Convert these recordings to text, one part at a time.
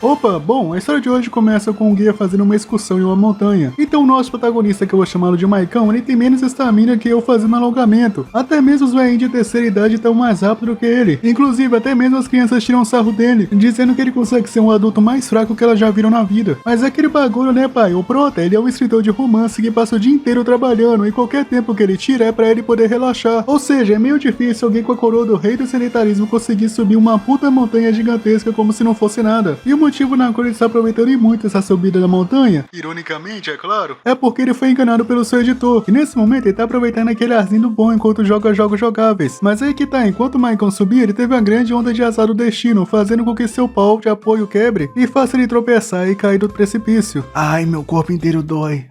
Opa, bom, a história de hoje começa com um guia fazendo uma excursão em uma montanha. Então o nosso protagonista, que eu vou chamá-lo de Maicão, ele tem menos estamina que eu fazendo alongamento. Até mesmo os velhinhos de terceira idade estão mais rápido que ele. Inclusive, até mesmo as crianças tiram sarro dele, dizendo que ele consegue ser um adulto mais fraco que elas já viram na vida. Mas é aquele bagulho, né, pai? O Prota, ele é um escritor de romance que passa o dia inteiro trabalhando e qualquer tempo que ele tira é pra ele poder relaxar. Ou seja, é meio difícil alguém com a coroa do rei do sedentarismo conseguir subir uma puta montanha gigantesca como se não fosse nada. E o motivo na qual ele está aproveitando muito essa subida da montanha, ironicamente, é claro, é porque ele foi enganado pelo seu editor, e nesse momento ele tá aproveitando aquele arzinho bom enquanto joga jogos jogáveis. Mas aí que tá, enquanto o Maicon subia, ele teve uma grande onda de azar do destino, fazendo com que seu pau de apoio quebre e faça ele tropeçar e cair do precipício. Ai, meu corpo inteiro dói.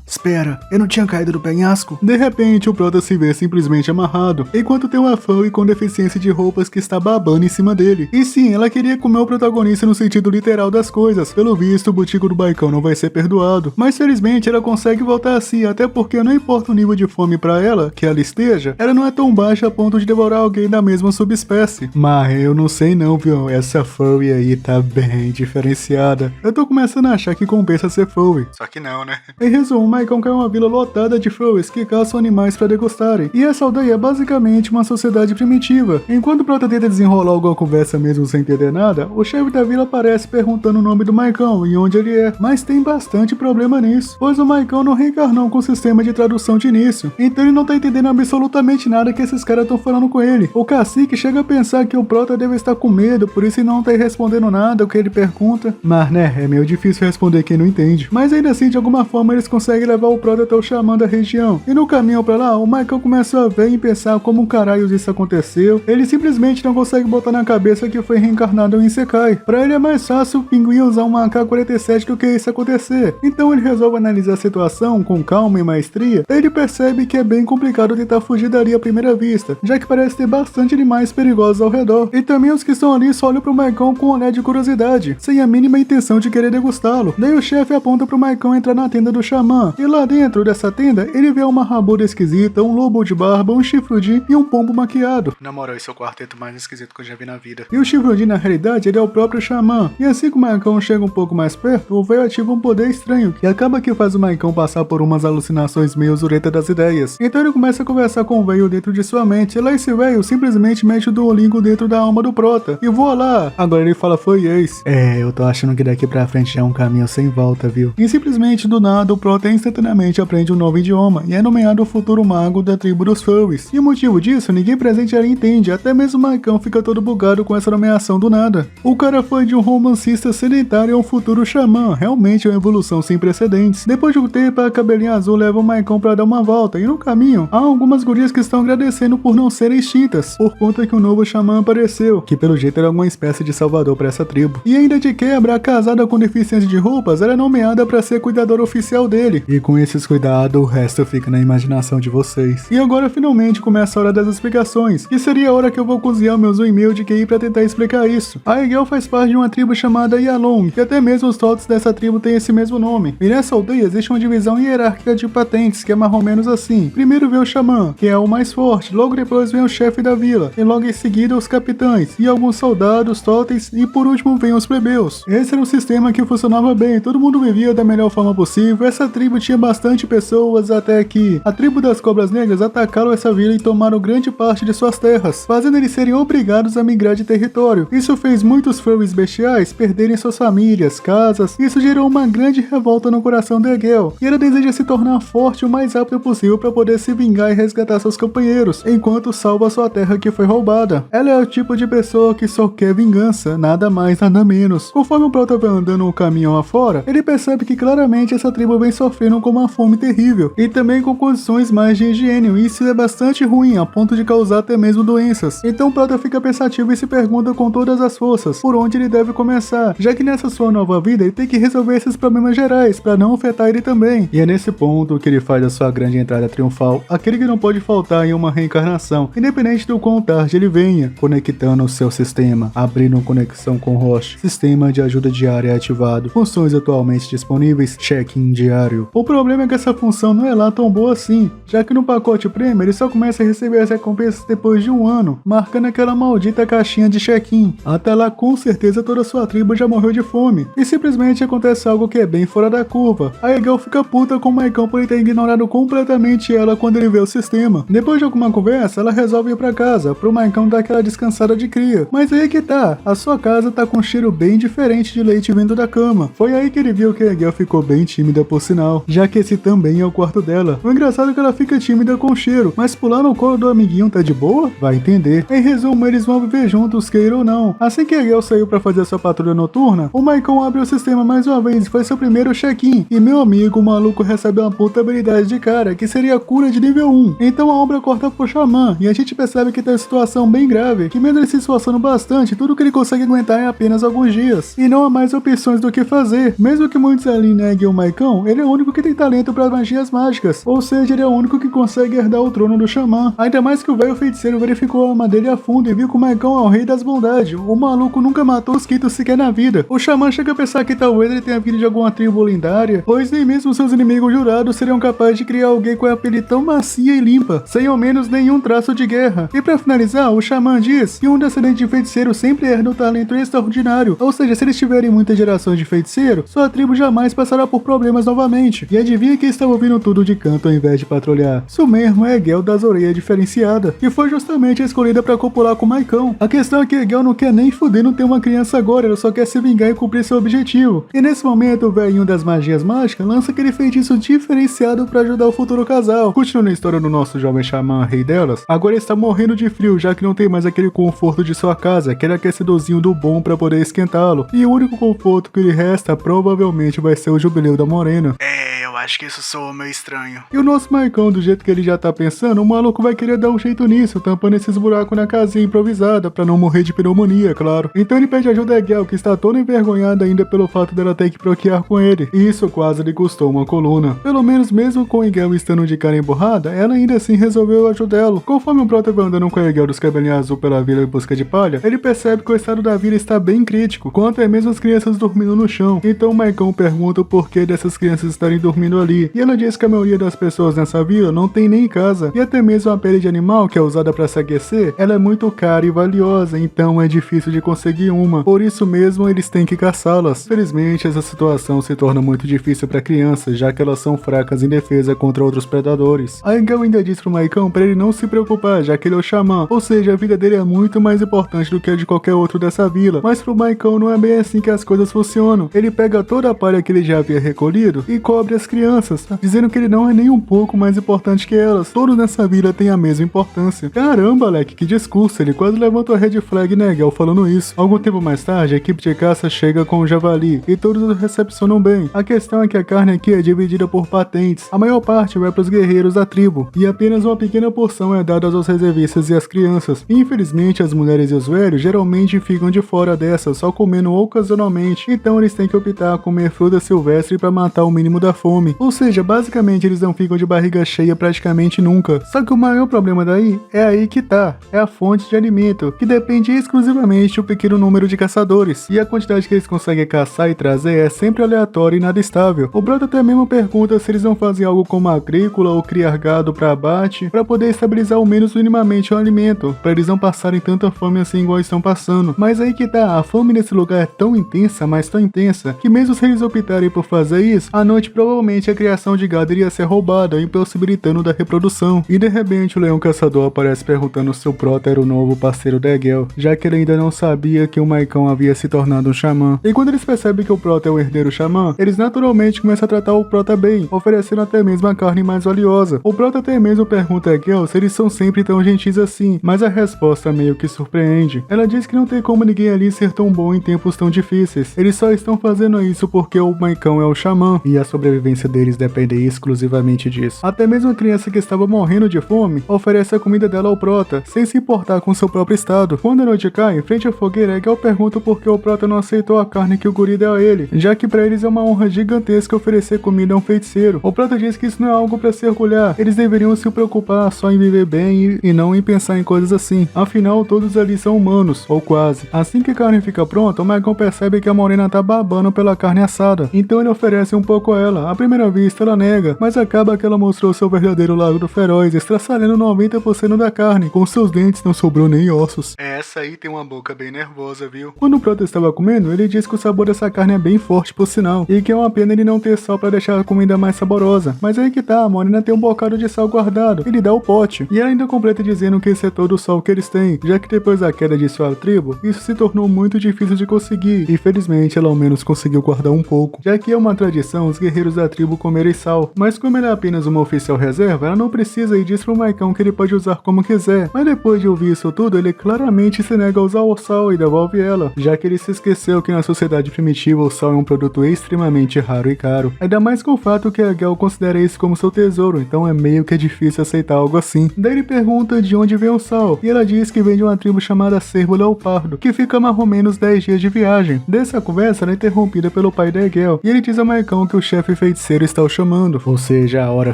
Espera, eu não tinha caído do penhasco? De repente, o Prota se vê simplesmente amarrado, enquanto tem uma fã com deficiência de roupas que está babando em cima dele. E sim, ela queria comer o protagonista no sentido literal das coisas. Pelo visto, o butico do Maicon não vai ser perdoado. Mas felizmente ela consegue voltar a si, até porque não importa o nível de fome pra ela, que ela esteja, ela não é tão baixa a ponto de devorar alguém da mesma subespécie. Mas eu não sei não, viu? Essa furry aí tá bem diferenciada. Eu tô começando a achar que compensa ser furry. Só que não, né? Em resumo, o Maicon é uma vila lotada de furries que caçam animais pra degustarem. E essa aldeia é basicamente uma sociedade primitiva. Enquanto o Prota tenta desenrolar alguma conversa mesmo sem entender nada, o chefe da vila aparece perguntando o nome do Maicon e onde ele é. Mas tem bastante problema nisso, pois o Maicon não reencarnou com o sistema de tradução de início. Então ele não tá entendendo absolutamente nada que esses caras estão falando com ele. O cacique chega a pensar que o Prota deve estar com medo, por isso ele não tá respondendo nada o que ele pergunta. Mas né, é meio difícil responder quem não entende. Mas ainda assim, de alguma forma, eles conseguem levar o Prota até o xamã da região. E no caminho pra lá, o Maicon começa a ver e pensar como caralho isso aconteceu. Ele simplesmente não consegue botar na cabeça que foi reencarnado em Isekai. Pra ele é mais fácil o pinguim usar uma AK-47 do que isso acontecer. Então ele resolve analisar a situação com calma e maestria. Ele percebe que é bem complicado tentar fugir dali à primeira vista, já que parece ter bastante animais perigosos ao redor. E também os que estão ali só olham pro Maicon com um olhar de curiosidade, sem a mínima intenção de querer degustá-lo. Daí o chefe aponta pro Maicon entrar na tenda do xamã. E lá dentro dessa tenda, ele vê uma rabuda esquisita, um lobo de barba, um chifrudinho e um pombo maquiado. Na moral, esse é o quarteto mais esquisito que eu já vi na vida. E o chifrudinho, na realidade, ele é o próprio xamã. E assim que o Maicon chega um pouco mais perto, o véio ativa um poder estranho, que acaba que faz o Maicon passar por umas alucinações meio zureta das ideias. Então ele começa a conversar com o véio dentro de sua mente, e lá esse véio simplesmente mete o Duolingo dentro da alma do Prota. E voa lá! Agora ele fala, foi ex. Eu tô achando que daqui pra frente já é um caminho sem volta, viu? E simplesmente do nada, o Prota instantaneamente aprende um novo idioma, e é nomeado o futuro mago da tribo dos Furries. E o motivo disso, ninguém presente ali entende, até mesmo o Maicon fica todo bugado com essa nomeação do nada. O cara foi de um romancista sedentário a um futuro xamã, realmente é uma evolução sem precedentes. Depois de um tempo, a cabelinha azul leva o Maicon pra dar uma volta, e no caminho, há algumas gurias que estão agradecendo por não serem extintas, por conta que um novo xamã apareceu, que pelo jeito era alguma espécie de salvador pra essa tribo. E ainda de quebra, a casada com deficiência de roupas era nomeada pra ser cuidadora oficial dele. E com esses cuidados, o resto fica na imaginação de vocês. E agora finalmente começa a hora das explicações, que seria a hora que eu vou cozinhar o meu zoom e-mail de QI pra tentar explicar isso. A Egel faz parte de uma tribo chamada Yalong, que até mesmo os totos dessa tribo têm esse mesmo nome. E nessa aldeia existe uma divisão hierárquica de patentes, que é mais ou menos assim. Primeiro vem o xamã, que é o mais forte, logo depois vem o chefe da vila, e logo em seguida os capitães, e alguns soldados, totens, e por último vem os plebeus. Esse era um sistema que funcionava bem, todo mundo vivia da melhor forma possível. Essa tribo tinha bastante pessoas, até que a tribo das cobras negras atacaram essa vila e tomaram grande parte de suas terras, fazendo eles serem obrigados a migrar de território. Isso fez muitos furries bestiais perderem suas famílias, casas. Isso gerou uma grande revolta no coração de Egel, e ela deseja se tornar forte o mais rápido possível para poder se vingar e resgatar seus companheiros, enquanto salva sua terra que foi roubada. Ela é o tipo de pessoa que só quer vingança, nada mais, nada menos. Conforme o Prota vai andando o caminho afora, ele percebe que claramente essa tribo vem sofrendo com uma fome terrível, e também com condições mais de higiene, e isso é bastante ruim, a ponto de causar até mesmo doenças. Então o Prota fica pensativo e se pergunta com todas as forças por onde ele deve começar, já que nessa sua nova vida ele tem que resolver esses problemas gerais para não afetar ele também. E é nesse ponto que ele faz a sua grande entrada triunfal, aquele que não pode faltar em uma reencarnação, independente do quão tarde ele venha, conectando o seu sistema, abrindo conexão com o host, sistema de ajuda diária ativado, funções atualmente disponíveis, check-in diário. O problema é que essa função não é lá tão boa assim, já que no pacote Premium ele só começa a receber as recompensas depois de um ano, marcando aquela maldita caixinha de check-in. Até lá com certeza toda a sua tribo tribo já morreu de fome. E simplesmente acontece algo que é bem fora da curva. A Egel fica puta com o Maicon por ele ter ignorado completamente ela quando ele vê o sistema. Depois de alguma conversa, ela resolve ir pra casa, pro Maicon dar aquela descansada de cria. Mas aí que tá, a sua casa tá com um cheiro bem diferente de leite vindo da cama. Foi aí que ele viu que a Egel ficou bem tímida por sinal, já que esse também é o quarto dela. O engraçado é que ela fica tímida com o cheiro, mas pular no colo do amiguinho tá de boa? Vai entender. Em resumo, eles vão viver juntos, queira ou não. Assim que a Egel saiu pra fazer sua patrulha noturna, o Maicon abre o sistema mais uma vez e foi seu primeiro check-in. E meu amigo, o maluco recebe uma puta habilidade de cara, que seria a cura de nível 1. Então a obra corta pro Xamã, e a gente percebe que tá em situação bem grave, que mesmo ele se esforçando bastante, tudo que ele consegue aguentar é apenas alguns dias. E não há mais opções do que fazer. Mesmo que muitos ali neguem o Maicon, ele é o único que tem talento para magias mágicas. Ou seja, ele é o único que consegue herdar o trono do Xamã. Ainda mais que o velho feiticeiro verificou a alma dele a fundo e viu que o Maicon é o rei das bondades. O maluco nunca matou os Kitos sequer na vida. O Xamã chega a pensar que talvez ele tenha vindo de alguma tribo lendária, pois nem mesmo seus inimigos jurados seriam capazes de criar alguém com a pele tão macia e limpa, sem ao menos nenhum traço de guerra. E pra finalizar, o Xamã diz que um descendente de feiticeiro sempre herda um talento extraordinário, ou seja, se eles tiverem muitas gerações de feiticeiro, sua tribo jamais passará por problemas novamente. E adivinha quem estava ouvindo tudo de canto ao invés de patrulhar? Isso mesmo, é Egel das orelhas diferenciada, que foi justamente a escolhida pra copular com o Maicon. A questão é que Egel não quer nem fuder não ter uma criança agora, ela só quer se vingar e cumprir seu objetivo. E nesse momento, o velhinho das magias mágicas lança aquele feitiço diferenciado pra ajudar o futuro casal. Continuando a história do nosso jovem xamã, rei delas, agora ele está morrendo de frio, já que não tem mais aquele conforto de sua casa, aquele aquecedorzinho do bom pra poder esquentá-lo. E o único conforto que lhe resta provavelmente vai ser o jubileu da morena. Eu acho que isso soa meio estranho. E o nosso Maicon, do jeito que ele já tá pensando, o maluco vai querer dar um jeito nisso, tampando esses buracos na casinha improvisada, pra não morrer de pneumonia, claro. Então ele pede ajuda a Egel, que está toda envergonhada ainda pelo fato dela ter que procriar com ele. E isso quase lhe custou uma coluna. Pelo menos mesmo com Egel estando de cara emburrada, ela ainda assim resolveu ajudá-lo. Conforme o Prota vai andando com a Egel dos cabelinhos azul pela vila em busca de palha, ele percebe que o estado da vila está bem crítico, com até mesmo as crianças dormindo no chão. Então o Maicon pergunta o porquê dessas crianças estarem dormindo ali. E ela diz que a maioria das pessoas nessa vila não tem nem casa, e até mesmo a pele de animal que é usada para se aquecer, ela é muito cara e valiosa, então é difícil de conseguir uma. Por isso mesmo eles têm que caçá-las. Felizmente essa situação se torna muito difícil para crianças, já que elas são fracas em defesa contra outros predadores. A Egel ainda diz pro Maicon para ele não se preocupar, já que ele é o xamã, ou seja, a vida dele é muito mais importante do que a de qualquer outro dessa vila. Mas pro Maicon não é bem assim que as coisas funcionam. Ele pega toda a palha que ele já havia recolhido e cobre as crianças, dizendo que ele não é nem um pouco mais importante que elas. Todos nessa vila têm a mesma importância. Caramba, Alec, que discurso, ele quase levantou a red flag na Egel falando isso. Algum tempo mais tarde, a equipe de caça chega com o javali e todos o recepcionam bem. A questão é que a carne aqui é dividida por patentes. A maior parte vai para os guerreiros da tribo e apenas uma pequena porção é dada aos reservistas e às crianças. E, infelizmente, as mulheres e os velhos geralmente ficam de fora dessa, só comendo ocasionalmente. Então eles têm que optar a comer fruta silvestre para matar o mínimo da fome. Ou seja, basicamente eles não ficam de barriga cheia praticamente nunca. Só que o maior problema daí é aí que tá. É a fonte de alimento, que depende exclusivamente do pequeno número de caçadores. E a quantidade que eles conseguem caçar e trazer é sempre aleatória e nada estável. O Brota até mesmo pergunta se eles não fazem algo como agrícola ou criar gado para abate, para poder estabilizar ao menos minimamente o alimento, para eles não passarem tanta fome assim igual estão passando. Mas aí que tá, a fome nesse lugar é tão intensa, mas tão intensa, que mesmo se eles optarem por fazer isso, à noite provavelmente a criação de gado iria ser roubada, impossibilitando da reprodução. E de repente o leão caçador aparece perguntando se o Prota era o novo parceiro da Egel, já que ele ainda não sabia que o Maicon havia se tornado um xamã. E quando eles percebem que o Prota é o herdeiro xamã, eles naturalmente começam a tratar o Prota bem, oferecendo até mesmo a carne mais valiosa. O Prota até mesmo pergunta a Egel se eles são sempre tão gentis assim, mas a resposta meio que surpreende. Ela diz que não tem como ninguém ali ser tão bom em tempos tão difíceis. Eles só estão fazendo isso porque o Maicon é o xamã, e a sobrevivência deles depende exclusivamente disso. Até mesmo a criança que estava morrendo de fome oferece a comida dela ao Prota, sem se importar com seu próprio estado. Quando a noite cai, em frente à fogueira, Egel pergunta por que o Prota não aceitou a carne que o guri deu a ele, já que pra eles é uma honra gigantesca oferecer comida a um feiticeiro. O Prota diz que isso não é algo pra se orgulhar, eles deveriam se preocupar só em viver bem e não em pensar em coisas assim. Afinal, todos ali são humanos, ou quase. Assim que a carne fica pronta, o Maicon percebe que a morena tá babando pela carne assada, então ele oferece um pouco a ela. À primeira primeira vista ela nega, mas acaba que ela mostrou seu verdadeiro lado feroz, estraçalhando 90% da carne. Com seus dentes não sobrou nem ossos. Essa aí tem uma boca bem nervosa, viu? Quando o Prota estava comendo, ele disse que o sabor dessa carne é bem forte por sinal, e que é uma pena ele não ter sal para deixar a comida mais saborosa. Mas aí que tá, a Morena tem um bocado de sal guardado, ele dá o pote, e ela ainda completa dizendo que esse é todo o sal que eles têm, já que depois da queda de sua tribo, isso se tornou muito difícil de conseguir, e felizmente ela ao menos conseguiu guardar um pouco, já que é uma tradição os guerreiros da tribo comerem sal, mas como ela é apenas uma oficial reserva, ela não precisa e diz pro Maicão que ele pode usar como quiser, mas depois de ouvir isso tudo, ele claramente se nega a usar o sal e devolve ela, já que ele se esqueceu que na sociedade primitiva o sal é um produto extremamente raro e caro, ainda mais com o fato que a Gel considera isso como seu tesouro, então é meio que difícil aceitar algo assim. Daí ele pergunta de onde vem o sal, e ela diz que vem de uma tribo chamada Cervo Leopardo, que fica a mais ou menos 10 dias de viagem. Dessa conversa ela é interrompida pelo pai da Egel, e ele diz a Maicão que o chefe feiticeiro está o chamando, ou seja, a hora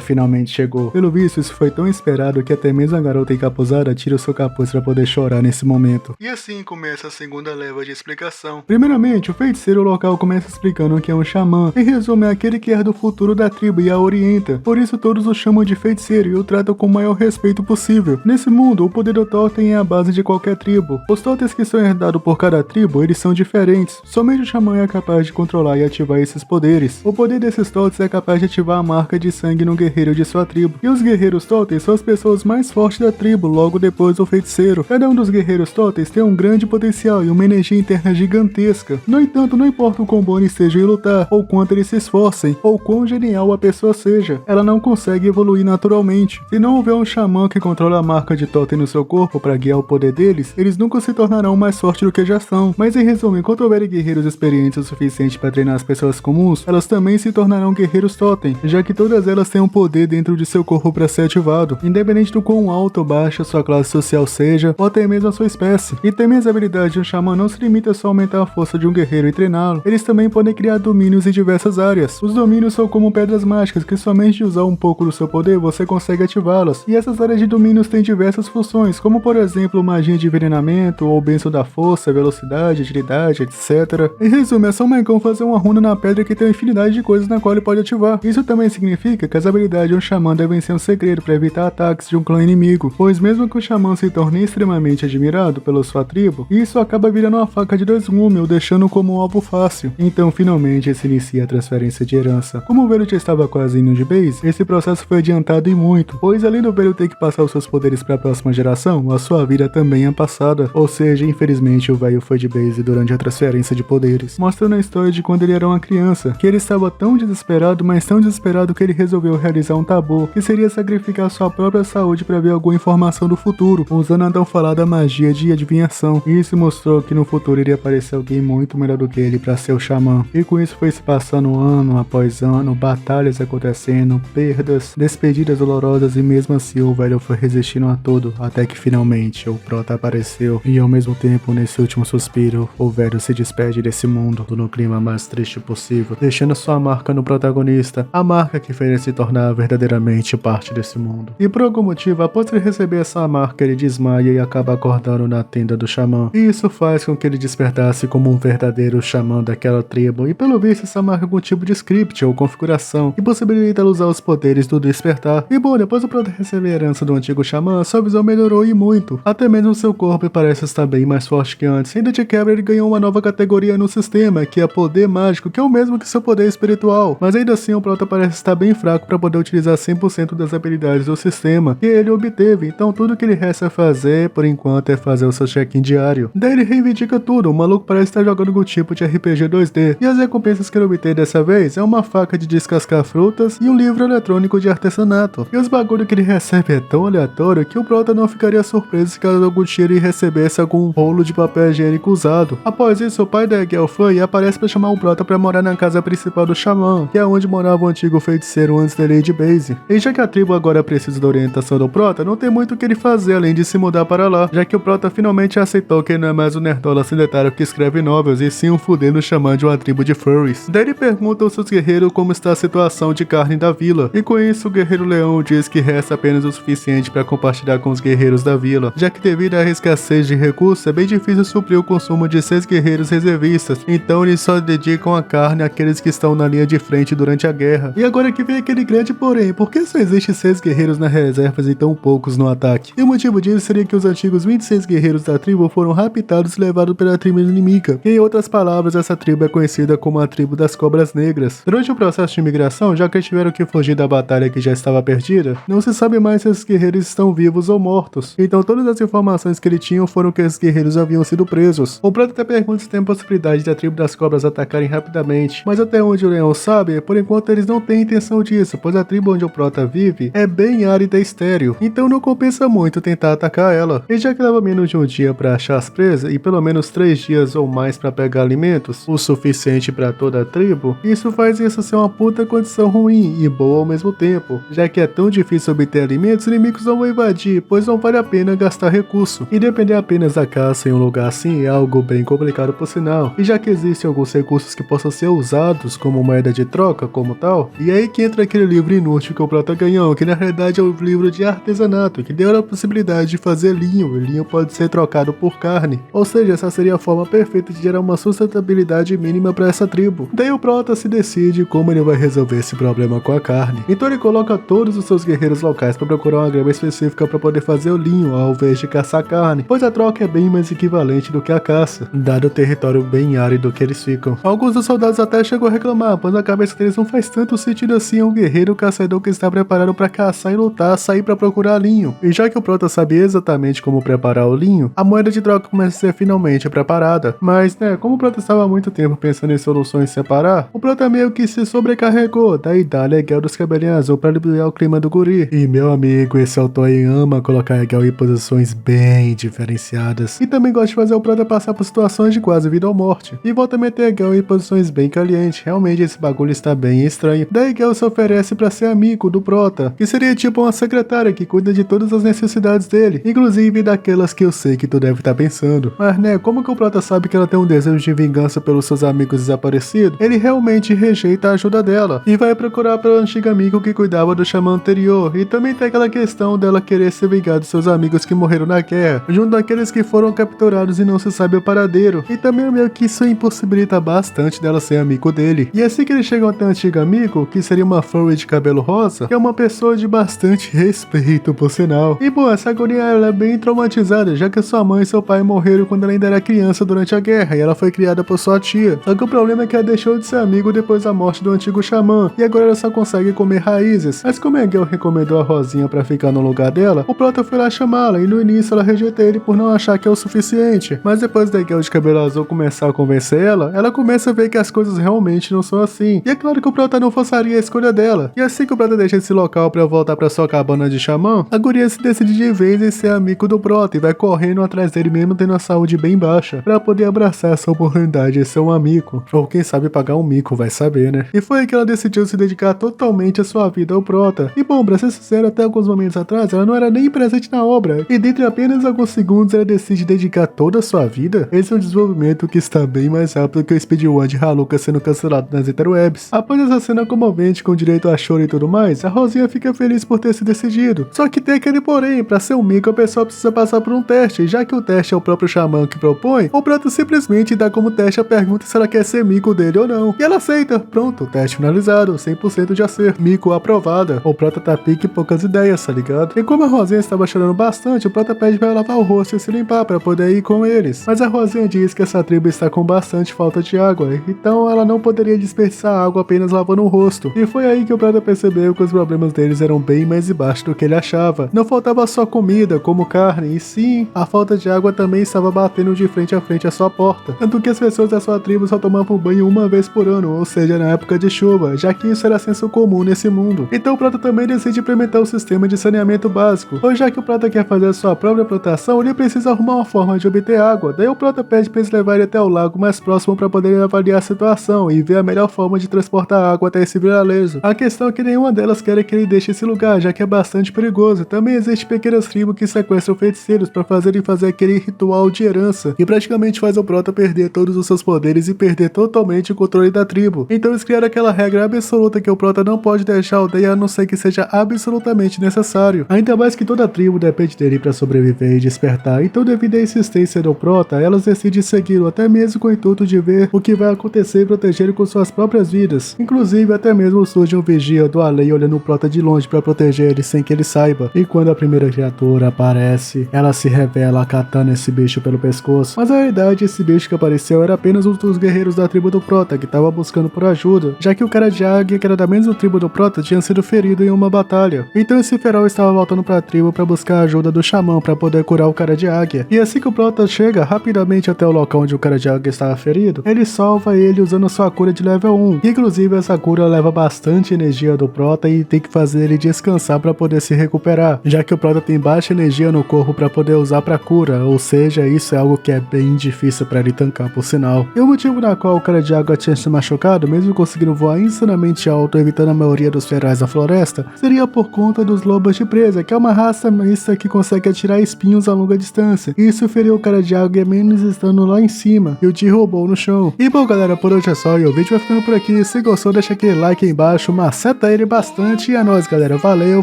finalmente chegou. Pelo visto, isso foi tão esperado que até mesmo a garota encapuzada tira o seu capuz para poder chorar nesse momento. E assim começa a segunda leva de explicação. Primeiramente, o feiticeiro local começa explicando que é um xamã, em resumo é aquele que herda o futuro da tribo e a orienta, por isso todos o chamam de feiticeiro e o tratam com o maior respeito possível. Nesse mundo, o poder do Totem é a base de qualquer tribo. Os totens que são herdados por cada tribo, eles são diferentes, somente o xamã é capaz de controlar e ativar esses poderes. O poder desses totens é capaz de ativar a marca de sangue no guerreiro de sua tribo, e os guerreiros totens são as pessoas mais fortes da tribo, logo depois do feiticeiro. Cada um dos guerreiros totens tem um grande potencial e uma energia interna gigantesca. No entanto, não importa o quão bom eles sejam em lutar, ou quanto eles se esforcem, ou quão genial a pessoa seja, ela não consegue evoluir naturalmente. Se não houver um xamã que controla a marca de totem no seu corpo para guiar o poder deles, eles nunca se tornarão mais fortes do que já são. Mas em resumo, enquanto houverem guerreiros experientes o suficiente para treinar as pessoas comuns, elas também se tornarão guerreiros totem, já que todas elas têm um poder dentro de seu corpo para ser ativado, independente do quão alto ou baixa sua classe social seja, ou até mesmo a sua espécie. E também as habilidades de um xamã não se limita só a aumentar a força de um guerreiro e treiná-lo, eles também podem criar domínios em diversas áreas. Os domínios são como pedras mágicas que somente de usar um pouco do seu poder você consegue ativá-las, e essas áreas de domínios têm diversas funções, como por exemplo magia de envenenamento, ou bênção da força, velocidade, agilidade, etc. Em resumo, é só o Maicão fazer uma runa na pedra que tem uma infinidade de coisas na qual ele pode ativar. Isso também significa que as habilidades de um xamã devem ser um segredo para evitar ataques de um clã inimigo, pois mesmo que o xamã se torne extremamente admirado pela sua tribo, isso acaba virando uma faca de dois gumes, o deixando como um alvo fácil. Então finalmente se inicia a transferência de herança. Como o velho já estava quase indo de base, esse processo foi adiantado e muito, pois além do velho ter que passar os seus poderes para a próxima geração, a sua vida também é passada, ou seja, infelizmente o velho foi de base durante a transferência de poderes, mostrando a história de quando ele era uma criança, que ele estava tão desesperado, mas tão desesperado que ele resolveu realizar um tabu, que seria sacrificar sua própria saúde para ver alguma informação do futuro, usando a tão falada magia de adivinhação, e isso mostrou que no futuro iria aparecer alguém muito melhor do que ele para ser o xamã, e com isso foi se passando ano após ano, batalhas acontecendo, perdas, despedidas dolorosas, e mesmo assim o velho foi resistindo a tudo, até que finalmente o Prota apareceu, e ao mesmo tempo nesse último suspiro, o velho se despede desse mundo, no clima mais triste possível, deixando sua marca no protagonista, a marca que fez ele se tornar verdadeiramente parte desse mundo. E por algum motivo, após ele receber essa marca, ele desmaia e acaba acordando na tenda do xamã, e isso faz com que ele despertasse como um verdadeiro xamã daquela tribo, e pelo visto essa marca é algum tipo de script ou configuração, que possibilita usar os poderes do despertar. E bom, depois do Prota receber a herança do antigo xamã, sua visão melhorou e muito, até mesmo seu corpo parece estar bem mais forte que antes. Ainda de quebra ele ganhou uma nova categoria no sistema, que é poder mágico, que é o mesmo que seu poder espiritual, mas ainda assim o Prota parece estar bem fraco para poder utilizar 100% das habilidades do sistema que ele obteve, então tudo que ele resta fazer por enquanto é fazer o seu check-in diário. Daí ele reivindica tudo, o maluco parece estar jogando algum tipo de RPG 2D, e as recompensas que ele obteve dessa vez é uma faca de descascar frutas e um livro eletrônico de artesanato, e os bagulho que ele recebe é tão aleatório que o Prota não ficaria surpreso se caso algum dia ele recebesse algum rolo de papel higiênico usado. Após isso, o pai da Egel foi e aparece para chamar o Prota para morar na casa principal do xamã, que é onde morava o antigo feiticeiro antes dele ir de base. E já que a tribo agora precisa da orientação do Prota, não tem muito o que ele fazer além de se mudar para lá, já que o Prota finalmente aceitou que ele não é mais um nerdola sedentário que escreve novels, e sim um fudendo xamã de uma tribo de furries. Daí ele pergunta aos seus guerreiros como está a situação de carne da vila, e com isso o guerreiro leão diz que resta apenas o suficiente para compartilhar com os guerreiros da vila, já que devido à escassez de recursos é bem difícil suprir o consumo de 6 guerreiros reservistas, então eles só dedicam a carne àqueles que estão na linha de frente durante durante a guerra. E agora que vem aquele grande porém, por que só existe 6 guerreiros nas reservas e tão poucos no ataque? E o motivo disso seria que os antigos 26 guerreiros da tribo foram raptados e levados pela tribo inimiga. E em outras palavras, essa tribo é conhecida como a tribo das cobras negras. Durante o processo de migração, já que eles tiveram que fugir da batalha que já estava perdida, não se sabe mais se esses guerreiros estão vivos ou mortos. Então todas as informações que ele tinha foram que esses guerreiros haviam sido presos. O Prota até pergunta se tem a possibilidade da tribo das cobras atacarem rapidamente, mas até onde o Leão sabe, por enquanto eles não têm intenção disso, pois a tribo onde o Prota vive é bem árida e estéril, então não compensa muito tentar atacar ela. E já que leva menos de um dia para achar as presas e pelo menos 3 dias ou mais para pegar alimentos, o suficiente para toda a tribo, isso faz isso ser uma puta condição ruim e boa ao mesmo tempo. Já que é tão difícil obter alimentos, os inimigos não vão invadir, pois não vale a pena gastar recurso. E depender apenas da caça em um lugar assim é algo bem complicado por sinal. E já que existem alguns recursos que possam ser usados como moeda de troca, como tal, e aí que entra aquele livro inútil que o Prota ganhou, que na realidade é um livro de artesanato, que deu a possibilidade de fazer linho, e linho pode ser trocado por carne. Ou seja, essa seria a forma perfeita de gerar uma sustentabilidade mínima para essa tribo. Daí o Prota se decide como ele vai resolver esse problema com a carne. Então ele coloca todos os seus guerreiros locais para procurar uma grama específica para poder fazer o linho, ao invés de caçar carne, pois a troca é bem mais equivalente do que a caça, dado o território bem árido que eles ficam. Alguns dos soldados até chegam a reclamar, pois na cabeça deles não faz tanto sentido assim um guerreiro caçador que está preparado para caçar e lutar sair para procurar linho. E já que o Prota sabia exatamente como preparar o linho, a moeda de troca começa a ser finalmente preparada. Mas, como o Prota estava há muito tempo pensando em soluções separar, o Prota meio que se sobrecarregou, daí dá-lhe Egel dos cabelinhos azul para aliviar o clima do guri. E meu amigo, esse autor aí ama colocar Egel em posições bem diferenciadas. E também gosta de fazer o Prota passar por situações de quase vida ou morte. E volta a meter Egel em posições bem calientes. Realmente esse bagulho está bem estranho. Daí Egel se oferece para ser amigo do Prota, que seria tipo uma secretária que cuida de todas as necessidades dele, inclusive daquelas que eu sei que tu deve estar pensando. Mas como que o Prota sabe que ela tem um desejo de vingança pelos seus amigos desaparecidos? Ele realmente rejeita a ajuda dela e vai procurar pelo antigo amigo que cuidava do xamã anterior. E também tem aquela questão dela querer se vingar dos seus amigos que morreram na guerra, junto àqueles que foram capturados e não se sabe o paradeiro. E também meio que isso impossibilita bastante dela ser amigo dele. E assim que eles chegam até o antigo amigo, que seria uma furry de cabelo rosa, que é uma pessoa de bastante respeito por sinal. E bom, essa guria ela é bem traumatizada, já que sua mãe e seu pai morreram quando ela ainda era criança durante a guerra, e ela foi criada por sua tia. Só que o problema é que ela deixou de ser amigo depois da morte do antigo xamã, e agora ela só consegue comer raízes. Mas como a Egel recomendou a Rosinha pra ficar no lugar dela, o Prota foi lá chamá-la, e no início ela rejeita ele por não achar que é o suficiente. Mas depois da Egel de cabelo azul começar a convencer ela começa a ver que as coisas realmente não são assim. E é claro que o Prota não forçaria a escolha dela. E assim que o Prota deixa esse local pra voltar pra sua cabana de xamã, a guria se decide de vez em ser amigo do Prota e vai correndo atrás dele mesmo tendo a saúde bem baixa, pra poder abraçar essa oportunidade de ser um amigo. Ou quem sabe pagar um mico, vai saber, né? E foi aí que ela decidiu se dedicar totalmente a sua vida ao Prota. E bom, pra ser sincero, até alguns momentos atrás, ela não era nem presente na obra. E dentre apenas alguns segundos, ela decide dedicar toda a sua vida. Esse é um desenvolvimento que está bem mais rápido que o speedrun de Haluka sendo cancelado nas interwebs. Após essa cena comovente com direito a choro e tudo mais, a Rosinha fica feliz por ter se decidido. Só que tem aquele porém, pra ser um mico a pessoa precisa passar por um teste, e já que o teste é o próprio xamã que propõe, o Prota simplesmente dá como teste a pergunta se ela quer ser mico dele ou não. E ela aceita. Pronto, teste finalizado, 100% de acerto. Mico aprovada. O Prota tá pique poucas ideias, tá ligado? E como a Rosinha estava chorando bastante, o Prota pede pra ela lavar o rosto e se limpar pra poder ir com eles. Mas a Rosinha diz que essa tribo está com bastante falta de água, então ela não poderia desperdiçar água apenas lavando o rosto. E foi aí que o Prota percebeu que os problemas deles eram bem mais embaixo do que ele achava. Não faltava só comida, como carne, e sim, a falta de água também estava batendo de frente a frente à sua porta. Tanto que as pessoas da sua tribo só tomavam banho uma vez por ano, ou seja, na época de chuva, já que isso era senso comum nesse mundo. Então o Prota também decide implementar o sistema de saneamento básico, pois já que o Prota quer fazer a sua própria plantação, ele precisa arrumar uma forma de obter água. Daí o Prota pede para eles levarem até o lago mais próximo para poder avaliar a situação e ver a melhor forma de transportar água até esse vilarejo. A questão é que nenhuma delas quer que ele deixe esse lugar, já que é bastante perigoso. Também existe pequenas tribos que sequestram feiticeiros para fazer aquele ritual de herança, que praticamente faz o Prota perder todos os seus poderes e perder totalmente o controle da tribo. Então eles criaram aquela regra absoluta que o Prota não pode deixar a aldeia a não ser que seja absolutamente necessário. Ainda mais que toda a tribo depende dele para sobreviver e despertar. Então devido à insistência do Prota, elas decidem segui-lo até mesmo com o intuito de ver o que vai acontecer e proteger ele com suas próprias vidas. Inclusive, até mesmo surge um vigia do além olhando o Prota de longe para proteger ele sem que ele saiba. E quando a primeira criatura aparece, ela se revela catando esse bicho pelo pescoço. Mas na realidade, esse bicho que apareceu era apenas um dos guerreiros da tribo do Prota que estava buscando por ajuda, já que o cara de águia, que era da mesma tribo do Prota, tinha sido ferido em uma batalha. Então esse feral estava voltando para a tribo para buscar a ajuda do xamã para poder curar o cara de águia. E assim que o Prota chega rapidamente até o local onde o cara de águia estava ferido, ele salva ele usando sua cura de level 1. Inclusive essa cura leva bastante energia do Prota e tem que fazer ele descansar para poder se recuperar, já que o Prota tem baixa energia no corpo para poder usar para cura, ou seja, isso é algo que é bem difícil para ele tancar por sinal. E o motivo na qual o cara de água tinha se machucado, mesmo conseguindo voar insanamente alto evitando a maioria dos ferais da floresta, seria por conta dos lobos de presa, que é uma raça mista que consegue atirar espinhos a longa distância. E isso feriu o cara de água menos estando lá em cima e o derrubou no chão. E bom galera, por hoje é só e o vídeo vai ficando por aqui. Se gostou, deixa aquele like aí embaixo, maceta ele bastante e é nóis galera, valeu,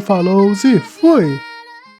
falou e fui!